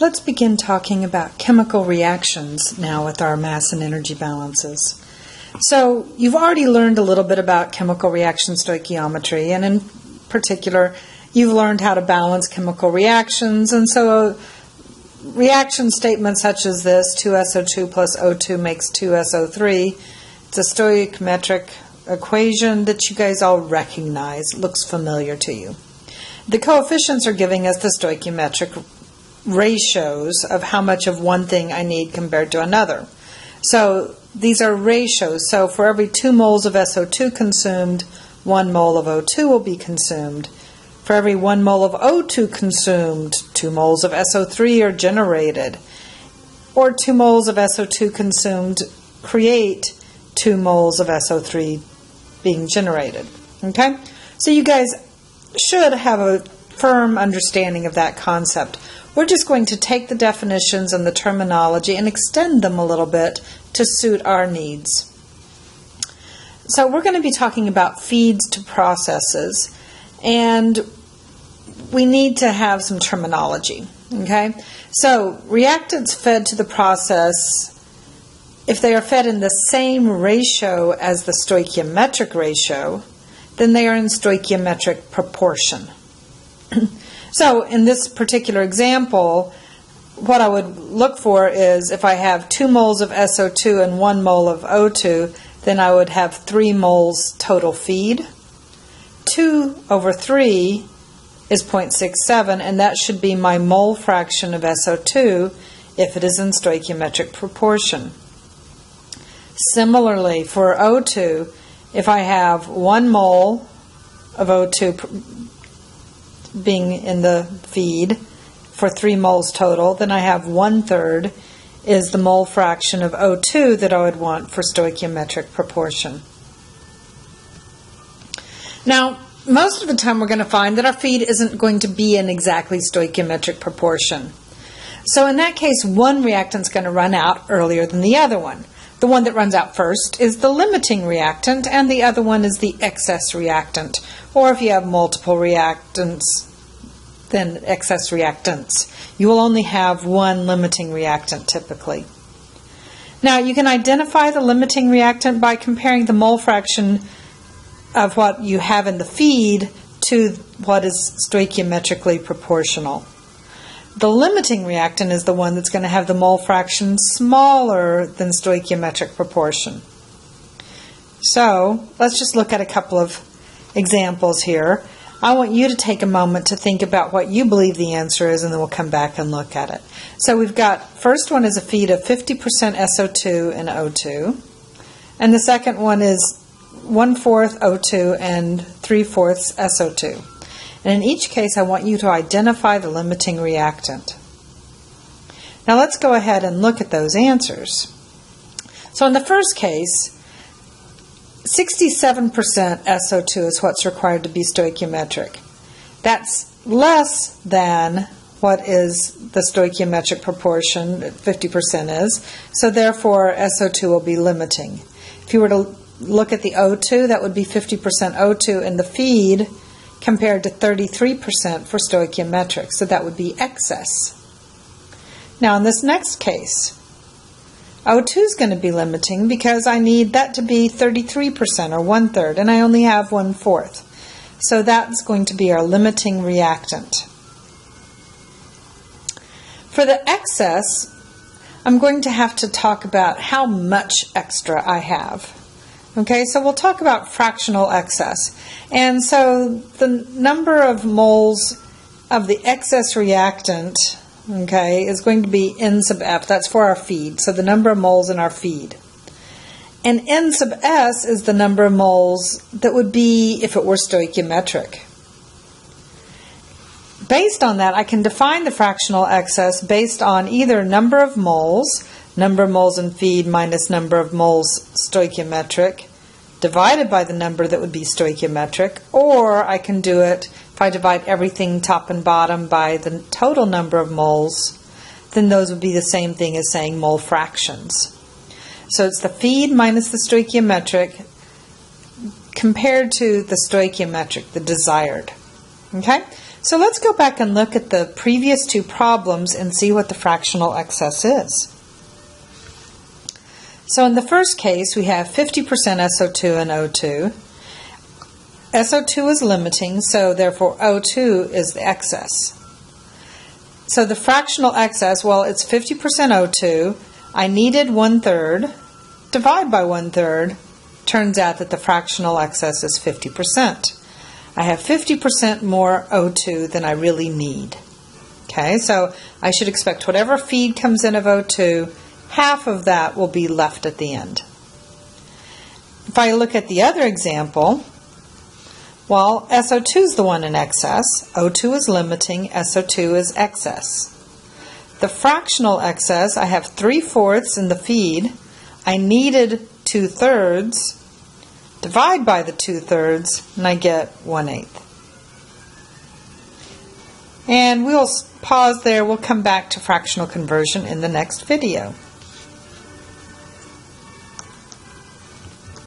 Let's begin talking about chemical reactions now with our mass and energy balances. So you've already learned a little bit about chemical reaction stoichiometry, and in particular, you've learned how to balance chemical reactions. And so a reaction statement such as this, 2SO2 plus O2 makes 2SO3, it's a stoichiometric equation that you guys all recognize. It looks familiar to you. The coefficients are giving us the stoichiometric ratios of how much of one thing I need compared to another. So these are ratios. So for every 2 moles of SO2 consumed, 1 mole of O2 will be consumed. For every 1 mole of O2 consumed, 2 moles of SO3 are generated. Or 2 moles of SO2 consumed create 2 moles of SO3 being generated. Okay? So you guys should have a firm understanding of that concept. We're just going to take the definitions and the terminology and extend them a little bit to suit our needs. So we're going to be talking about feeds to processes, and we need to have some terminology. Okay? So reactants fed to the process, if they are fed in the same ratio as the stoichiometric ratio, then they are in stoichiometric proportion. So in this particular example, what I would look for is if I have 2 moles of SO2 and 1 mole of O2, then I would have 3 moles total feed. 2 over 3 is 0.67, and that should be my mole fraction of SO2 if it is in stoichiometric proportion. Similarly, for O2, if I have 1 mole of O2 being in the feed for 3 moles total, then I have 1/3 is the mole fraction of O2 that I would want for stoichiometric proportion. Now, most of the time we're going to find that our feed isn't going to be in exactly stoichiometric proportion. So in that case, one reactant is going to run out earlier than the other one. The one that runs out first is the limiting reactant, and the other one is the excess reactant. Or if you have multiple reactants, then excess reactants. You will only have one limiting reactant typically. Now you can identify the limiting reactant by comparing the mole fraction of what you have in the feed to what is stoichiometrically proportional. The limiting reactant is the one that's going to have the mole fraction smaller than stoichiometric proportion. So let's just look at a couple of examples here. I want you to take a moment to think about what you believe the answer is, and then we'll come back and look at it. So we've got, first one is a feed of 50% SO2 and O2, and the second one is 1/4 O2 and 3/4 SO2. And in each case, I want you to identify the limiting reactant. Now let's go ahead and look at those answers. So in the first case, 67% SO2 is what's required to be stoichiometric. That's less than what is the stoichiometric proportion, 50% is, so therefore SO2 will be limiting. If you were to look at the O2, that would be 50% O2 in the feed compared to 33% for stoichiometric, so that would be excess. Now in this next case, O2 is going to be limiting because I need that to be 33% or 1/3, and I only have 1/4. So that's going to be our limiting reactant. For the excess, I'm going to have to talk about how much extra I have. Okay, so we'll talk about fractional excess. And so the number of moles of the excess reactant, okay, is going to be N sub F. That's for our feed, so the number of moles in our feed. And N sub S is the number of moles that would be if it were stoichiometric. Based on that, I can define the fractional excess based on either number of moles in feed minus number of moles stoichiometric, divided by the number that would be stoichiometric, or I can do it if I divide everything top and bottom by the total number of moles, then those would be the same thing as saying mole fractions. So it's the feed minus the stoichiometric compared to the stoichiometric, the desired. Okay? So let's go back and look at the previous two problems and see what the fractional excess is. So in the first case, we have 50% SO2 and O2. SO2 is limiting, so therefore O2 is the excess. So the fractional excess, well, it's 50% O2. I needed 1/3. Divide by 1/3. Turns out that the fractional excess is 50%. I have 50% more O2 than I really need. Okay, so I should expect whatever feed comes in of O2, half of that will be left at the end. If I look at the other example, well, SO2 is the one in excess, O2 is limiting, SO2 is excess. The fractional excess, I have 3/4 in the feed, I needed 2/3, divide by the 2/3, and I get 1/8. And we'll pause there. We'll come back to fractional conversion in the next video.